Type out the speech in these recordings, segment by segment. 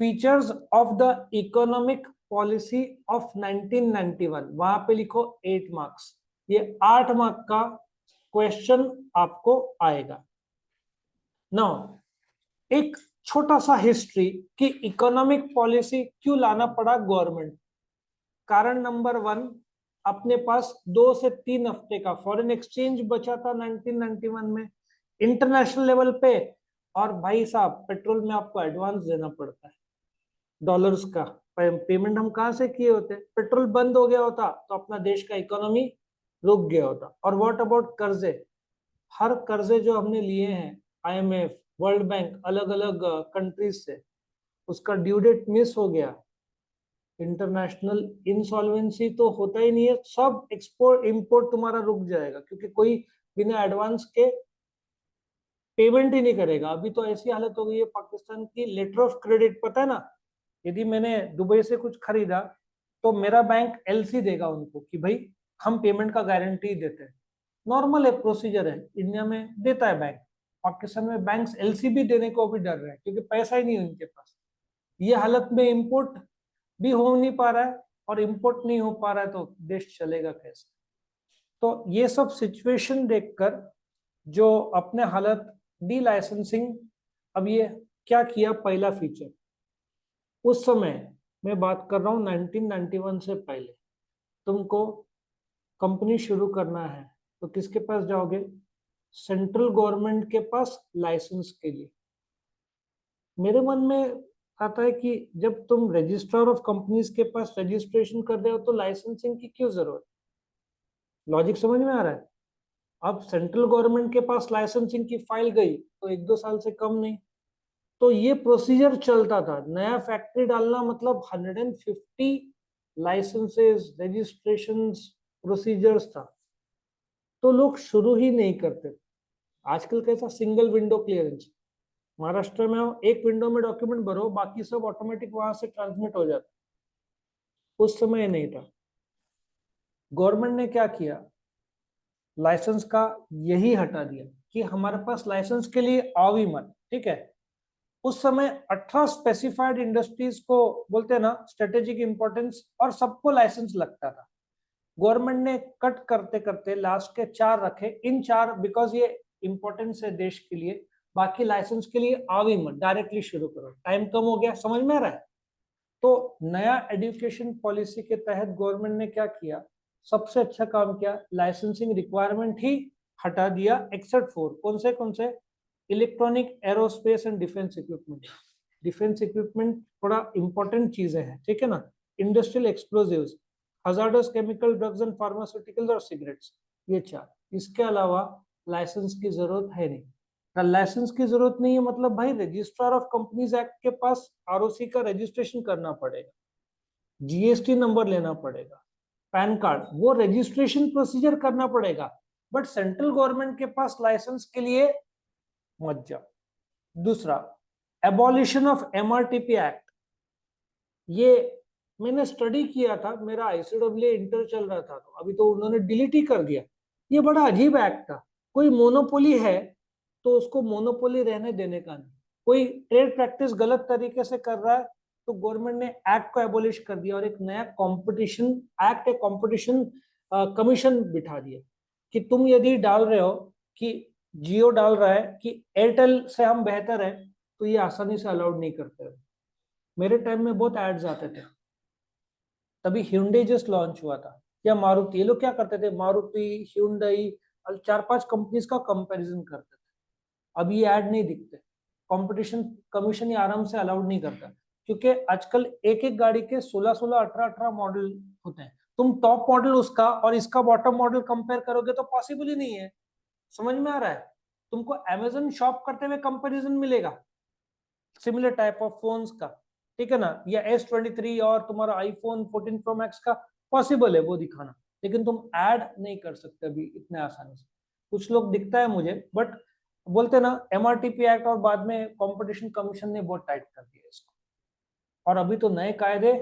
Features of the economic policy of 1991, वहां पे लिखो 8 मार्क्स। ये 8 मार्क का क्वेश्चन आपको आएगा। नाउ एक छोटा सा हिस्ट्री कि इकोनॉमिक पॉलिसी क्यों लाना पड़ा गवर्नमेंट। कारण नंबर 1, अपने पास 2 से 3 हफ्ते का फॉरेन एक्सचेंज बचा था 1991 में इंटरनेशनल लेवल पे। और भाई साहब पेट्रोल में आपको एडवांस देना पड़ता है, डॉलर्स का पेमेंट हम कहाँ से किए होते। पेट्रोल बंद हो गया होता तो अपना देश का इकोनॉमी रुक गया होता। और व्हाट अबाउट कर्जे, हर कर्जे जो हमने लिए हैं आईएमएफ, वर्ल्ड बैंक, अलग अलग कंट्रीज से, उसका ड्यू डेट मिस हो गया, इंटरनेशनल इंसॉल्वेंसी तो होता ही नहीं है, सब एक्सपोर्ट इंपोर्ट तुम्हारा रुक जाएगा, क्योंकि कोई बिना एडवांस के पेमेंट ही नहीं करेगा। अभी तो ऐसी हालत हो गई है पाकिस्तान की, लेटर ऑफ क्रेडिट, पता है ना, यदि मैंने दुबई से कुछ खरीदा तो मेरा बैंक एलसी देगा उनको कि भाई हम पेमेंट का गारंटी देते हैं। नॉर्मल है, प्रोसीजर है, इंडिया में देता है बैंक। पाकिस्तान में बैंक्स एलसी भी देने को भी डर रहे हैं क्योंकि पैसा ही नहीं है उनके पास। ये हालत में इंपोर्ट भी हो नहीं पा रहा है, और इंपोर्ट नहीं हो पा रहा है तो देश चलेगा कैसे। तो ये सब सिचुएशन देखकर जो अपने हालत डी लाइसेंसिंग, अब ये क्या किया, पहला फीचर उस समय मैं बात कर रहा हूँ 1991 से पहले, तुमको कंपनी शुरू करना है तो किसके पास जाओगे, सेंट्रल गवर्नमेंट के पास लाइसेंस के लिए। मेरे मन में आता है कि जब तुम रजिस्ट्रार ऑफ कंपनीज के पास रजिस्ट्रेशन कर रहे हो तो लाइसेंसिंग की क्यों जरूरत। लॉजिक समझ में आ रहा है। अब सेंट्रल गवर्नमेंट के पास लाइसेंसिंग की फाइल गई तो 1-2 साल से कम नहीं, तो ये प्रोसीजर चलता था। नया फैक्ट्री डालना मतलब 150 लाइसेंसेस, रजिस्ट्रेशंस, प्रोसीजर्स था, तो लोग शुरू ही नहीं करते। आजकल कैसा सिंगल विंडो क्लियरेंस, महाराष्ट्र में एक विंडो में डॉक्यूमेंट भरो, बाकी सब ऑटोमेटिक वहां से ट्रांसमिट हो जाता। उस समय नहीं था। गवर्नमेंट ने क्या किया, लाइसेंस का यही हटा दिया कि हमारे पास लाइसेंस के लिए आओ ही मत, ठीक है। उस समय 18 स्पेसिफाइड इंडस्ट्रीज को बोलते हैं ना स्ट्रेटेजिक इंपॉर्टेंस, और सबको लाइसेंस लगता था। गवर्नमेंट ने कट करते करते लास्ट के 4 रखे, इन 4 बिकॉज ये इंपॉर्टेंस है देश के लिए, बाकी लाइसेंस के लिए आओ ही मत, डायरेक्टली शुरू करो, टाइम कम हो गया, समझ में आ रहा है। तो नया एजुकेशन पॉलिसी के तहत गवर्नमेंट ने क्या किया, सबसे अच्छा काम किया, लाइसेंसिंग रिक्वायरमेंट ही हटा दिया एक्सेप्ट फॉर कौन से electronic, aerospace and defence equipment. Defence equipment थोड़ा इंपॉर्टेंट चीजें हैं, ठीक है ना, industrial explosives, hazardous chemical, drugs and pharmaceuticals और सिगरेट्स, ये 4। इसके अलावा लाइसेंस की जरूरत है नहीं। लाइसेंस की जरूरत नहीं है मतलब भाई रजिस्ट्रार ऑफ कंपनीज एक्ट के पास आरओसी का रजिस्ट्रेशन करना पड़ेगा, जीएसटी नंबर लेना पड़ेगा, पैन कार्ड, वो रजिस्ट्रेशन प्रोसीजर करना पड़ेगा। बट सेंट्रल गवर्नमेंट के पास लाइसेंस के लिए मत जाओ। दूसरा, एबॉलिशन ऑफ एमआरटीपी एक्ट, ये मैंने स्टडी किया था, मेरा आईसीडब्ल्यू इंटर चल रहा था, तो अभी तो उन्होंने डिलीट ही कर दिया। ये बड़ा अजीब एक्ट था। कोई मोनोपोली है तो उसको मोनोपोली रहने देने का नहीं, कोई ट्रेड प्रैक्टिस गलत तरीके से कर रहा है तो गवर्नमेंट ने एक्ट को एबोलिश कर दिया और एक नया कंपटीशन एक्ट, एक कंपटीशन कमीशन बिठा दिया कि तुम यदि डाल रहे हो कि जियो डाल रहा है कि एयरटेल से हम बेहतर है, तो ये आसानी से अलाउड नहीं करते। मेरे टाइम में बहुत एड्स आते थे, तभी ह्यूंडई जस्ट लॉन्च हुआ था, या मारुति, ये लोग क्या करते थे, मारुति, ह्यूंडई, 4-5 कंपनीज का कंपैरिजन करते थे। अब ये ऐड नहीं दिखते, कंपटीशन कमीशन ये आराम से अलाउड नहीं करता, क्योंकि आजकल एक एक गाड़ी के 16-16, 18-18 मॉडल होते हैं। तुम टॉप मॉडल उसका और इसका बॉटम मॉडल कंपेयर करोगे तो पॉसिबल ही नहीं है। समझ में आ रहा है। तुमको अमेजन शॉप करते हुए कंपैरिजन मिलेगा सिमिलर टाइप ऑफ फोन्स का, ठीक है ना, या S23 और तुम्हारा आईफोन 14 प्रो मैक्स का पॉसिबल है वो दिखाना, लेकिन तुम ऐड नहीं कर सकते अभी इतने आसानी से। कुछ लोग दिखता है मुझे, बट बोलते ना एमआरटीपी एक्ट और बाद में कंपटीशन कमीशन ने बहुत टाइट कर दिया इसको। और अभी तो नए कायदे,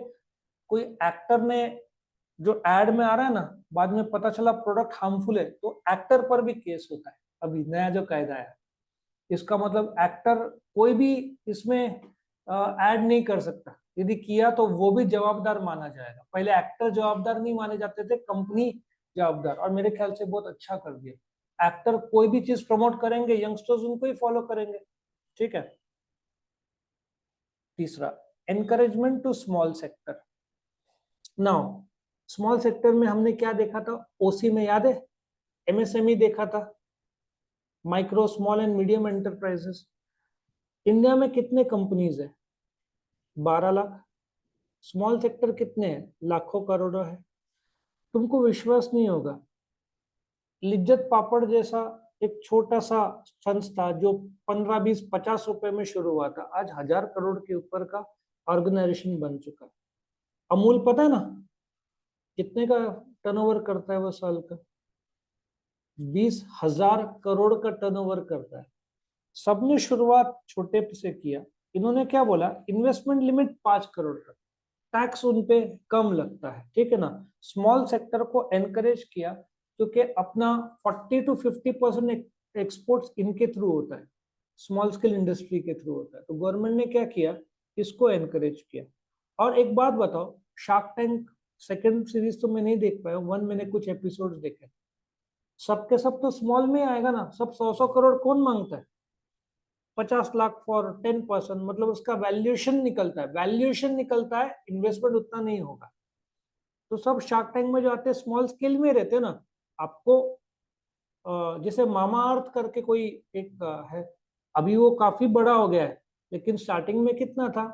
कोई एक्टर ने जो एड में आ रहा है ना, बाद में पता चला प्रोडक्ट हार्मफुल है तो एक्टर पर भी केस होता है। अभी नया जो कायदा है, इसका मतलब एक्टर कोई भी इसमें ऐड नहीं कर सकता, यदि किया तो वो भी जवाबदार माना जाएगा। पहले एक्टर जवाबदार नहीं माने जाते थे, कंपनी जवाबदार, और मेरे ख्याल से बहुत अच्छा कर दिया। एक्टर कोई भी चीज प्रमोट करेंगे, यंगस्टर्स उनको ही फॉलो करेंगे, ठीक है। तीसरा, encouragement to small sector. Now small sector में हमने क्या देखा था, ओसी में याद है, एमएसएमई देखा था, micro small and medium enterprises. India में कितने कंपनीज है, 12 लाख। स्मॉल सेक्टर कितने हैं, लाखों करोड़ों है। तुमको विश्वास नहीं होगा, लिज्जत पापड़ जैसा एक छोटा सा संस्था जो 15, 20, 50 रुपए में शुरू हुआ था, आज 1000 करोड़ के ऊपर का ऑर्गेनाइजेशन बन चुका है। अमूल पता है ना कितने का टर्नओवर करता है वो साल का, 20,000 करोड़ का टर्नओवर करता है। सबने शुरुआत छोटे से किया। इन्होंने क्या बोला, इन्वेस्टमेंट लिमिट 5 करोड़ का, टैक्स उनपे कम लगता है, ठीक है ना। स्मॉल सेक्टर को एनकरेज किया क्योंकि अपना 40 to 50% एक्सपोर्ट्स इनके थ्रू होता है, स्मॉल स्केल इंडस्ट्री के थ्रू होता है। तो गवर्नमेंट ने क्या किया, इसको एनकरेज किया। और एक बात बताओ, शार्क टैंक सेकंड सीरीज तो मैं नहीं देख पाया, वन मैंने कुछ एपिसोड्स देखे, सबके सब तो स्मॉल में आएगा ना, सब 100-100 करोड़ कौन मांगता है, 50 लाख फॉर 10%, मतलब उसका वैल्यूएशन निकलता है, वैल्यूएशन निकलता है, इन्वेस्टमेंट उतना नहीं होगा। तो सब शार्क टैंक में जो आते हैं स्मॉल स्केल में रहते हैं ना। आपको जैसे मामा अर्थ करके कोई एक है, अभी वो काफी बड़ा हो गया है, लेकिन स्टार्टिंग में कितना था,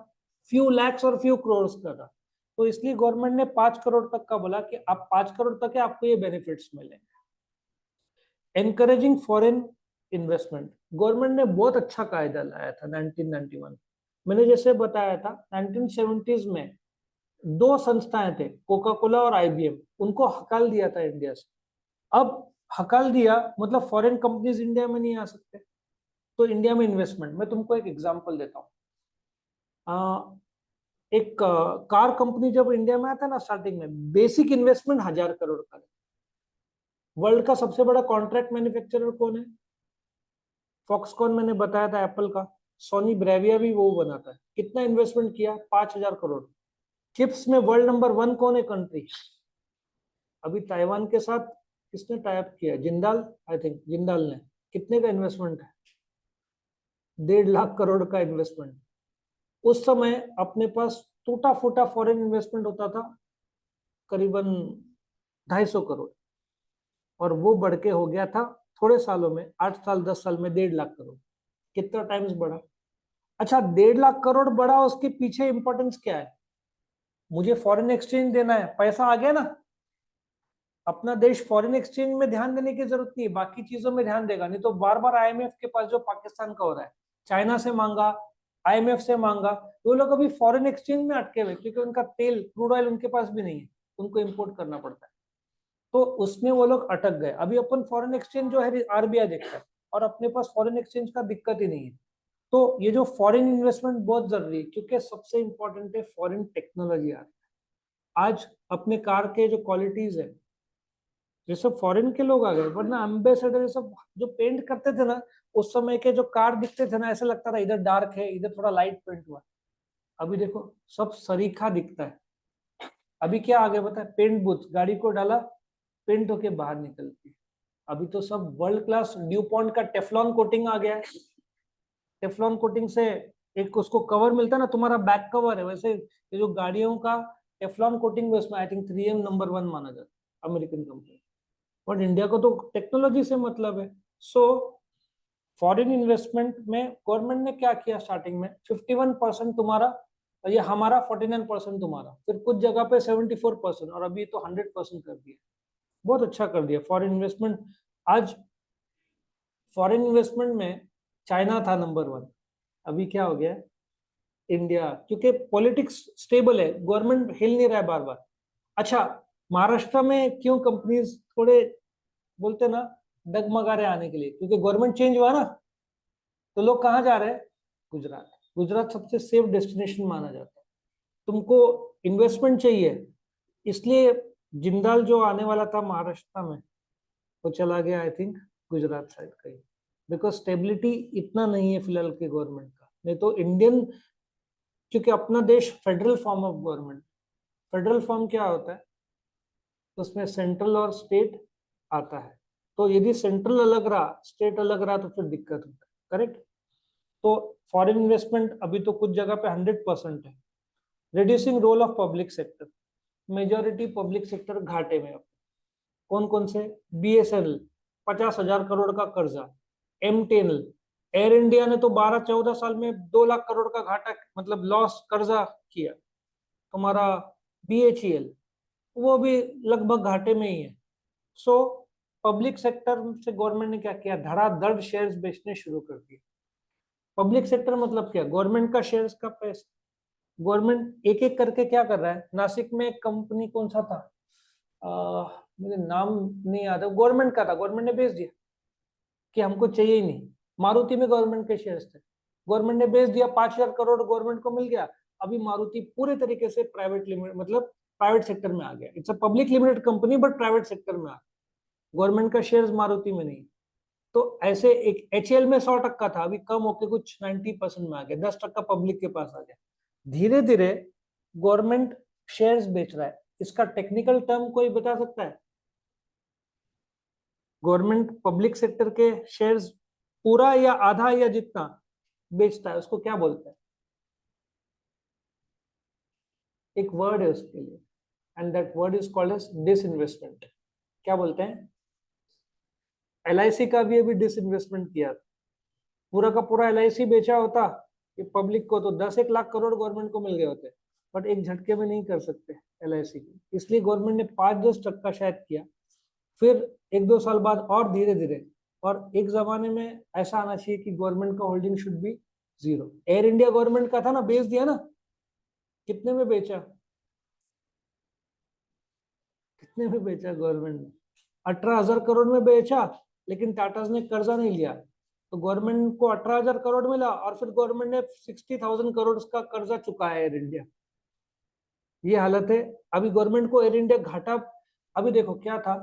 फ्यू लैक्स और फ्यू करोड़ का था। तो इसलिए गवर्नमेंट ने 5 करोड़ तक का बोला कि आप 5 करोड़ तक है, आपको ये बेनिफिट्स मिलेंगे। एनकरेजिंग फॉरेन इन्वेस्टमेंट, गवर्नमेंट ने बहुत अच्छा कायदा लाया था 1991। मैंने जैसे बताया था 1970s में 2 संस्थाएं थे, कोका कोला और आईबीएम, उनको हकाल दिया था इंडिया से। अब हकाल दिया मतलब फॉरेन कंपनीज इंडिया में नहीं आ सकते, तो इंडिया में इन्वेस्टमेंट। मैं तुमको एक एग्जांपल देता हूँ। एक कार कंपनी जब इंडिया में आता है ना, स्टार्टिंग में बेसिक इन्वेस्टमेंट 1000 करोड़ का है। वर्ल्ड का सबसे बड़ा कॉन्ट्रैक्ट मैन्युफैक्चरर कौन है, फॉक्सकॉन मैंने बताया था एप्पल का, सोनी ब्रेविया भी वो बनाता है। कितना इन्वेस्टमेंट किया, 5000 करोड़। चिप्स में वर्ल्ड नंबर 1 कौन है कंट्री, अभी ताइवान के साथ किसने टाई अप किया, जिंदाल, आई थिंक जिंदाल ने। कितने का इन्वेस्टमेंट है, 1.5 लाख करोड़ का इन्वेस्टमेंट। उस समय अपने पास टूटा फूटा फॉरेन इन्वेस्टमेंट होता था करीबन 250 करोड़, और वो बढ़ के हो गया था थोड़े सालों में, 8 साल 10 साल में 1.5 लाख करोड़। कितना टाइम्स बढ़ा। अच्छा, 1.5 लाख करोड़ बढ़ा, उसके पीछे इंपॉर्टेंस क्या है, मुझे फॉरेन एक्सचेंज देना है, पैसा आ गया ना। अपना देश फॉरेन एक्सचेंज में ध्यान देने की जरूरत नहीं है, बाकी चीजों में ध्यान देगा, नहीं तो बार बार आईएमएफ के पास, जो पाकिस्तान का हो रहा है, चाइना से मांगा, आईएमएफ से मांगा, वो लोग अभी फॉरेन एक्सचेंज में अटके हुए, क्योंकि उनका तेल क्रूड ऑयल उनके पास भी नहीं है, उनको इम्पोर्ट करना पड़ता है। तो उसमें वो लोग अटक गए। अभी अपन फॉरेन एक्सचेंज जो है आरबीआई देखता है, और अपने पास फॉरेन एक्सचेंज का दिक्कत ही नहीं है। तो ये जो फॉरेन इन्वेस्टमेंट बहुत जरूरी है, क्योंकि सबसे इंपॉर्टेंट है फॉरेन टेक्नोलॉजी आ रही है। आज अपने कार के जो क्वालिटीज है, ये सब फॉरेन के लोग आ गए, वरना एम्बेसडर ये सब जो पेंट करते थे ना, उस समय के जो कार दिखते थे ना, ऐसा लगता था इधर डार्क है, इधर थोड़ा लाइट पेंट हुआ। अभी देखो सब सरीखा दिखता है। अभी क्या आ गया पता है, पेंट बूथ, गाड़ी को डाला, पेंट होके बाहर निकलती है। अभी तो सब वर्ल्ड क्लास ड्यू पॉइंट का टेफ्लॉन कोटिंग आ गया है। टेफ्लॉन कोटिंग से एक उसको कवर मिलता है ना, तुम्हारा बैक कवर है, वैसे ये जो गाड़ियों का टेफ्लॉन कोटिंग है, उसमें आई थिंक 3M नंबर 1 माना जाता है, अमेरिकन कंपनी। बट इंडिया को तो टेक्नोलॉजी से मतलब है। सो फॉरेन इन्वेस्टमेंट में गवर्नमेंट ने क्या किया, स्टार्टिंग में 51% तुम्हारा, ये हमारा 49% तुम्हारा, फिर कुछ जगह पे 74%, और अभी तो 100% कर दिया। बहुत अच्छा कर दिया फॉरेन इन्वेस्टमेंट। आज फॉरेन इन्वेस्टमेंट में चाइना था नंबर 1, अभी क्या हो गया है, इंडिया, क्योंकि पॉलिटिक्स स्टेबल है, गवर्नमेंट हिल नहीं रहा है बार बार। अच्छा, महाराष्ट्र में क्यों कंपनीज थोड़े बोलते ना डगमगा रहे आने के लिए, क्योंकि गवर्नमेंट चेंज हुआ ना, तो लोग कहाँ जा रहे हैं, गुजरात। गुजरात सबसे सेफ डेस्टिनेशन माना जाता है। तुमको इन्वेस्टमेंट चाहिए, इसलिए जिंदाल जो आने वाला था महाराष्ट्र में, वो चला गया आई थिंक गुजरात साइड का ही, बिकॉज स्टेबिलिटी इतना नहीं है फिलहाल के गवर्नमेंट का। नहीं तो इंडियन क्योंकि अपना देश federal form of government, federal form क्या होता है, उसमें सेंट्रल और स्टेट आता है। तो यदि सेंट्रल अलग रहा, स्टेट अलग रहा, तो फिर दिक्कत होता है। करेक्ट। तो फॉरेन इन्वेस्टमेंट अभी तो कुछ जगह पे 100% है। Reducing role of public sector, majority public sector घाटे में। कौन कौन से? BSNL 50,000 करोड़ का कर्जा, MTNL, एयर इंडिया ने तो 12-14 साल में 2 लाख करोड़ का घाटा, मतलब लॉस कर्जा किया। तुम्हारा BHEL वो भी लगभग घाटे में ही है। सो पब्लिक सेक्टर से गवर्नमेंट ने क्या किया, धड़ाधड़ शेयर्स बेचने शुरू कर दिए। पब्लिक सेक्टर मतलब क्या? गवर्नमेंट का शेयर्स का पैसा। गवर्नमेंट एक एक करके क्या कर रहा है, नासिक में एक कंपनी कौन सा था, मुझे नाम नहीं याद है, गवर्नमेंट का था, गवर्नमेंट ने बेच दिया कि हमको चाहिए ही नहीं। मारुति में गवर्नमेंट के शेयर्स थे, गवर्नमेंट ने बेच दिया, 5,000 करोड़ गवर्नमेंट को मिल गया। अभी मारुति पूरे तरीके से प्राइवेट लिमिटेड, मतलब प्राइवेट सेक्टर में आ गया। It's a public limited company but private sector में आ गया। गवर्नमेंट का शेयर्स मारुति में नहीं। तो ऐसे एक HL में 100% था, अभी कम होकर कुछ 90% में आ गया, 10% पब्लिक के पास आ गया। धीरे धीरे गवर्नमेंट शेयर्स बेच रहा है। इसका टेक्निकल टर्म कोई बता सकता है? गवर्नमेंट पब्लिक सेक्टर के शेयर्स पूरा या आधा या जितना बेचता है, उसको क्या बोलते हैं? एक वर्ड है उसके लिए, and that word is called as disinvestment. क्या बोलते हैं? LIC का भी अभी डिसइन्वेस्टमेंट किया था। पूरा का पूरा LIC बेचा होता ये पब्लिक को, तो 10-1 लाख करोड़ गवर्नमेंट को मिल गए होते। बट एक झटके में नहीं कर सकते LIC को, इसलिए गवर्नमेंट ने 5-10% शायद किया। फिर 1-2 साल बाद और धीरे धीरे, और एक जमाने में ऐसा आना चाहिए कि गवर्नमेंट का holding should be 0। Air India government का था ना, बेच दिया ना। कितने में बेचा? कितने में बेचा गवर्नमेंट ने? 18,000 करोड़ में बेचा, लेकिन टाटाज ने कर्जा नहीं लिया, तो गवर्नमेंट को 18,000 करोड़ मिला, और फिर गवर्नमेंट ने 60,000 करोड़ का कर्जा चुकाया एयर इंडिया। ये हालत है अभी गवर्नमेंट को। एयर इंडिया घाटा, अभी देखो क्या था,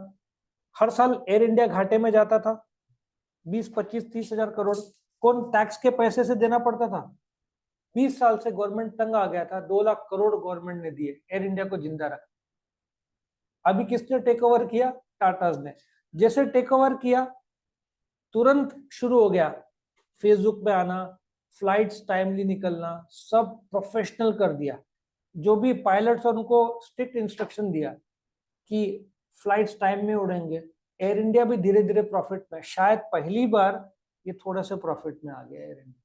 हर साल एयर इंडिया घाटे में जाता था 20-25-30 हजार करोड़। कौन टैक्स के पैसे से देना पड़ता था? 20 साल से गवर्नमेंट तंग आ गया था, 2 लाख करोड़ गवर्नमेंट ने दिए, एयर इंडिया को जिंदा रखा। अभी किसने टेक ओवर किया? टाटाज ने। जैसे टेक ओवर किया, तुरंत शुरू हो गया फेसबुक पे आना, फ्लाइट्स टाइमली निकलना, सब प्रोफेशनल कर दिया। जो भी पायलट्स, उनको स्ट्रिक्ट इंस्ट्रक्शन दिया कि फ्लाइट्स टाइम में उड़ेंगे। एयर इंडिया भी धीरे धीरे प्रॉफिट में, शायद पहली बार ये थोड़ा सा प्रॉफिट में आ गया एयर इंडिया।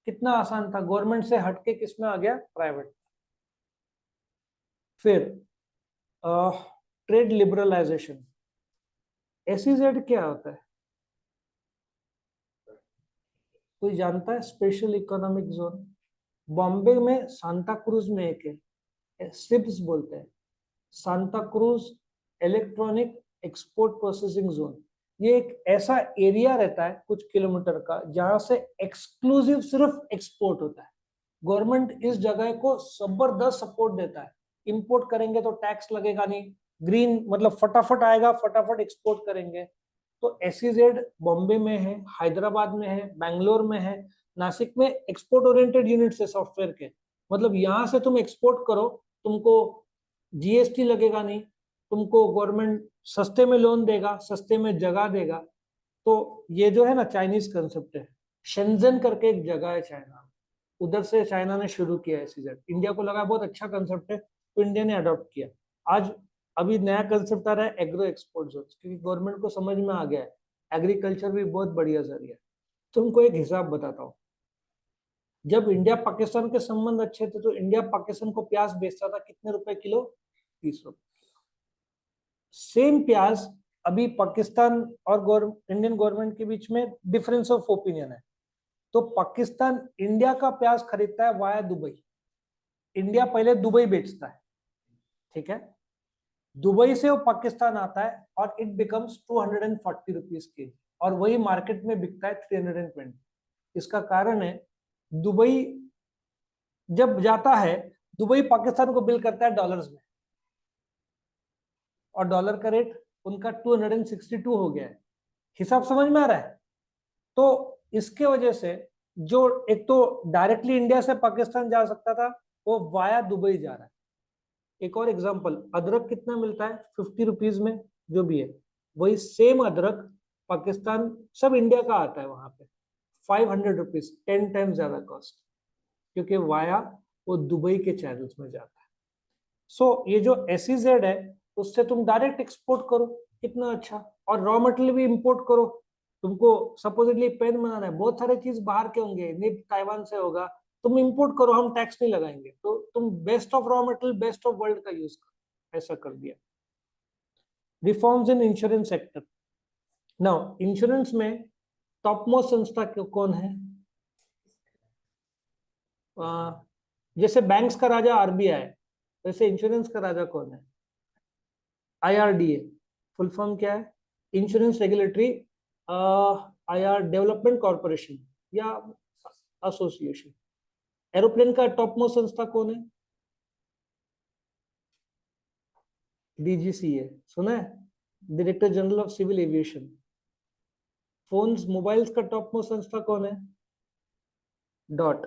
कितना आसान था, गवर्नमेंट से हटके किस में आ गया? प्राइवेट। फिर ट्रेड लिबरलाइजेशन। SEZ क्या होता है? कोई जानता है? Special economic zone. बॉम्बे में सांता क्रूज में एक है, सिप्स बोलते हैं, Santa cruise electronic export processing zone. ये एक ऐसा एरिया रहता है कुछ किलोमीटर का, जहां से एक्सक्लूसिव सिर्फ एक्सपोर्ट होता है। गवर्नमेंट इस जगह को जबरदस्त सपोर्ट देता है। इंपोर्ट करेंगे तो टैक्स लगेगा नहीं, ग्रीन मतलब फटाफट आएगा, फटाफट एक्सपोर्ट करेंगे। तो SEZ बॉम्बे में है, हैदराबाद में है, बैंगलोर में है, नासिक में एक्सपोर्ट ओरिएंटेड यूनिट्स है सॉफ्टवेयर के। मतलब यहाँ से तुम एक्सपोर्ट करो, तुमको GST लगेगा नहीं, तुमको गवर्नमेंट सस्ते में लोन देगा, सस्ते में जगह देगा। तो ये जो है ना चाइनीज कंसेप्ट है। शेंजन करके एक जगह है चाइना, उधर से चाइना ने शुरू किया है SEZ। इंडिया को लगा बहुत अच्छा कंसेप्ट है, तो इंडिया ने अडॉप्ट किया। आज अभी नया कंसेप्ट आ रहा है एग्रो एक्सपोर्ट जोन, क्योंकि गवर्नमेंट को समझ में आ गया है एग्रीकल्चर भी बहुत बढ़िया जरिया है। तुमको एक हिसाब बताता हूँ, जब इंडिया पाकिस्तान के संबंध अच्छे थे, तो इंडिया पाकिस्तान को प्याज बेचता था कितने रुपए किलो? 30 रुपए। सेम प्याज अभी पाकिस्तान और इंडियन गवर्नमेंट के बीच में डिफरेंस ऑफ ओपिनियन है। तो पाकिस्तान इंडिया का प्याज खरीदता है वाया दुबई। इंडिया पहले दुबई बेचता है, ठीक है, दुबई से वो पाकिस्तान आता है, और इट बिकम्स 240 रुपीज के, और वही मार्केट में बिकता है 320। इसका कारण है, दुबई जब जाता है, दुबई पाकिस्तान को बिल करता है डॉलर्स में, और डॉलर का रेट उनका 262 हो गया है। हिसाब समझ में आ रहा है? तो इसके वजह से जो एक तो डायरेक्टली इंडिया से पाकिस्तान जा सकता था, वो वाया दुबई जा रहा है। एक और एग्जांपल, अदरक कितना मिलता है 50 रुपीज में, जो भी है वही सेम अदरक पाकिस्तान, सब इंडिया का आता है वहां पे 500 रुपीज, 10 टाइम्स ज्यादा कॉस्ट, क्योंकि वाया वो दुबई के चैनल्स में जाता है। सो ये जो SEZ है, उससे तुम डायरेक्ट एक्सपोर्ट करो, कितना अच्छा, और रॉ मटेरियल भी इंपोर्ट करो। तुमको सपोजिटली पेन बनाना है, बहुत सारे चीज बाहर के होंगे, निब ताइवान से होगा, तुम इंपोर्ट करो, हम टैक्स नहीं लगाएंगे, तो तुम best of raw material, best of world का यूज करो, ऐसा कर दिया। Reforms in insurance sector. Now insurance में टॉप मोस्ट संस्था कौन है? जैसे बैंक्स का राजा RBI, वैसे इंश्योरेंस का राजा कौन है? IRDA। फुल फॉर्म क्या है? Insurance regulatory IR development corporation या एसोसिएशन। एरोप्लेन का टॉप मोस्ट संस्था कौन है? DGCA, सुना है? Director general of civil aviation. Phones mobiles का टॉप मोस्ट संस्था कौन है? डॉट,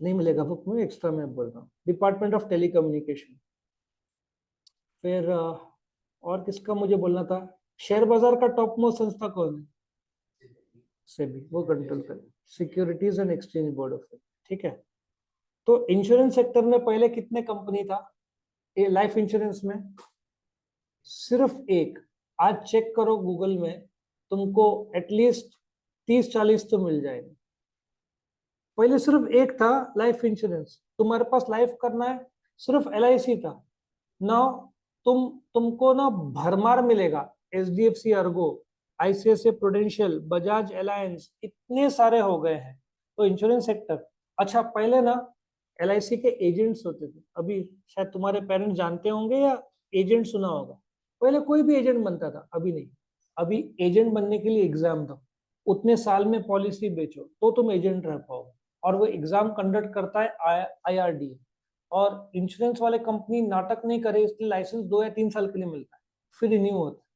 नहीं मिलेगा बुक में, एक्स्ट्रा में बोल रहा हूँ, डिपार्टमेंट ऑफ टेलीकम्युनिकेशन। फिर और किसका मुझे बोलना था? शेयर बाजार का टॉप मोस्ट संस्था कौन है? सेबी, वो कंट्रोल करे, securities and exchange board of India. ठीक है, तो इंश्योरेंस सेक्टर में पहले कितने कंपनी था? ये लाइफ इंश्योरेंस में सिर्फ एक। आज चेक करो गूगल में, तुमको एटलीस्ट 30-40 तो मिल जाएंगे। पहले सिर्फ एक था लाइफ इंश्योरेंस, तुम्हारे पास लाइफ करना है, सिर्फ LIC था। नाउ तुमको ना भरमार मिलेगा, HDFC Ergo, ICICI prudential, Bajaj alliance, इतने सारे हो गए हैं। तो इंश्योरेंस सेक्टर अच्छा। पहले ना LIC के एजेंट्स होते थे, अभी शायद तुम्हारे पेरेंट्स जानते होंगे या एजेंट सुना होगा। पहले कोई भी एजेंट बनता था, अभी नहीं। अभी एजेंट बनने के लिए एग्जाम दो, उतने साल में पॉलिसी बेचो, तो तुम एजेंट रह पाओगे। और वो एग्जाम कंडक्ट करता है IRDA। और इंश्योरेंस वाले कंपनी नाटक नहीं करे, इसलिए लाइसेंस 2 या 3 साल के लिए मिलता है, फिर रिन्यू होता है।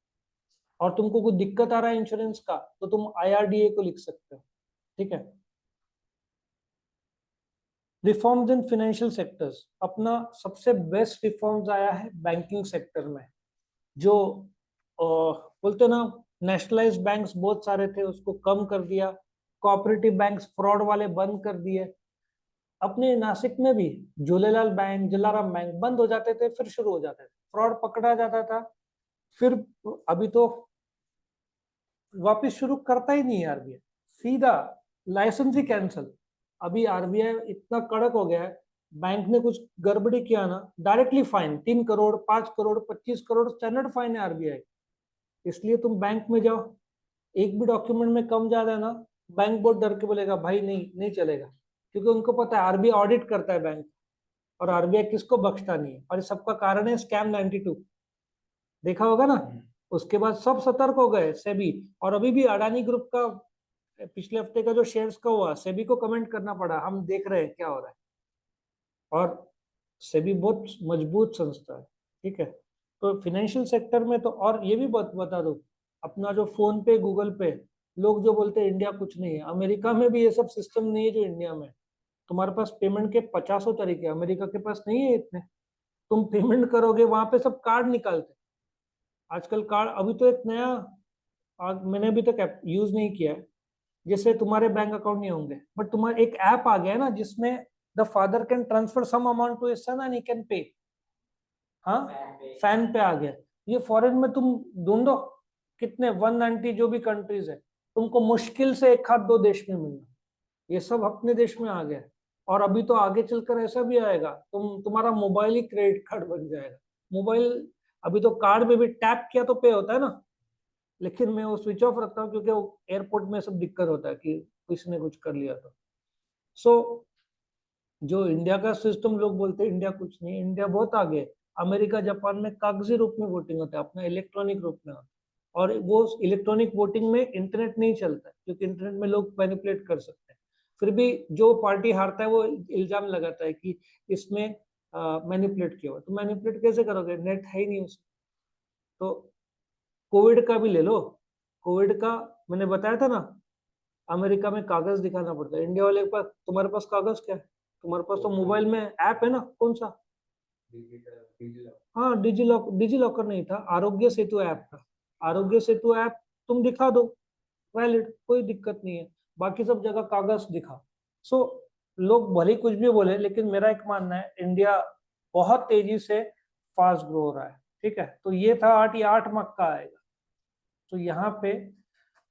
और तुमको कुछ दिक्कत आ रहा है इंश्योरेंस का, तो तुम IRDA को लिख सकते हो। ठीक है। रिफॉर्म्स इन फाइनेंशियल सेक्टर्स, अपना सबसे बेस्ट रिफॉर्म्स आया है बैंकिंग सेक्टर में। जो बोलते ना, नेशनलाइज्ड बैंक्स बहुत सारे थे, उसको कम कर दिया। कोऑपरेटिव बैंक्स फ्रॉड वाले बंद कर दिए। अपने नासिक में भी झूलेलाल बैंक, जलाराम बैंक बंद हो जाते थे, फिर शुरू हो जाते थे, फ्रॉड पकड़ा जाता था, फिर अभी तो वापस शुरू करता ही नहीं है RBI, सीधा लाइसेंस ही कैंसिल। अभी RBI इतना कड़क हो गया है, बैंक ने कुछ गड़बड़ी किया ना, directly fine, 3 crore, 5 crore, 25 crore standard fine है RBI। इसलिए तुम बैंक में जाओ, एक भी डॉक्यूमेंट में कम ज्यादा है ना, बैंक बहुत डर के बोलेगा भाई नहीं नहीं चलेगा, क्योंकि उनको पता है RBI ऑडिट करता है बैंक, और RBI किसको बख्शता नहीं है। और इस सबका कारण है स्कैम 92, देखा होगा ना। उसके बाद सब सतर्क हो गए, सेबी। और अभी भी अडानी ग्रुप का पिछले हफ्ते का जो शेयर्स का हुआ, सेबी को कमेंट करना पड़ा, हम देख रहे हैं क्या हो रहा है। और सेबी बहुत मजबूत संस्था है। ठीक है, तो फाइनेंशियल सेक्टर में तो, और ये भी बता दो, अपना जो फोन पे, गूगल पे, लोग जो बोलते हैं इंडिया कुछ नहीं है, अमेरिका में भी ये सब सिस्टम नहीं है जो इंडिया में। तुम्हारे पास पेमेंट के 50 तरीके, अमेरिका के पास नहीं है इतने। तुम पेमेंट करोगे, वहां पे सब कार्ड निकालते हैं आजकल। कार्ड अभी तो एक नया, मैंने अभी तक यूज नहीं किया है, जैसे तुम्हारे बैंक अकाउंट नहीं होंगे, बट तुम्हारा एक ऐप आ गया है ना, जिसमें the father can transfer some amount to his son and he can pay. हाँ, फैन पे आ गया। ये फॉरेन में तुम ढूंढो, कितने 190 जो भी कंट्रीज है, तुमको मुश्किल से एक हाथ 2 देश में मिलना। ये सब अपने देश में आ गया है। और अभी तो आगे चलकर ऐसा भी आएगा, तुम्हारा मोबाइल ही क्रेडिट कार्ड बन जाएगा। मोबाइल, अभी तो कार्ड में भी टैप किया तो पे होता है ना, लेकिन मैं वो स्विच ऑफ रखता हूँ, क्योंकि एयरपोर्ट में सब दिक्कत होता है कि किसी ने कुछ कर लिया तो। सो जो इंडिया का सिस्टम, लोग बोलते हैं इंडिया कुछ नहीं, इंडिया बहुत आगे है। अमेरिका जापान में कागजी रूप में वोटिंग होता है, अपना इलेक्ट्रॉनिक रूप में होता है। और वो इलेक्ट्रॉनिक वोटिंग में इंटरनेट नहीं चलता है, क्योंकि इंटरनेट में लोग मैनिपुलेट कर सकते हैं। फिर भी जो पार्टी हारता है वो इल्जाम लगाता है कि इसमें मैनिपुलेट किया हुआ। तो मैनिपुलेट कैसे करोगे, नेट है ही नहीं उसमें। तो कोविड का भी ले लो, कोविड का मैंने बताया था ना, अमेरिका में कागज दिखाना पड़ता है, इंडिया वाले के पास, तुम्हारे पास कागज क्या है, तुम्हारे पास तो मोबाइल में ऐप है ना, कौन सा? हाँ, डिजी लॉकर नहीं था, आरोग्य सेतु ऐप था। आरोग्य सेतु ऐप तुम दिखा दो, वैलिड, कोई दिक्कत नहीं है। बाकी सब जगह कागज दिखा। सो लोग भले ही कुछ भी बोले, लेकिन मेरा एक मानना है इंडिया बहुत तेजी से फास्ट ग्रो हो रहा है। ठीक है, तो ये था 8, ये 8 मार्क का आएगा। तो यहाँ पे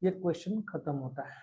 ये क्वेश्चन खत्म होता है।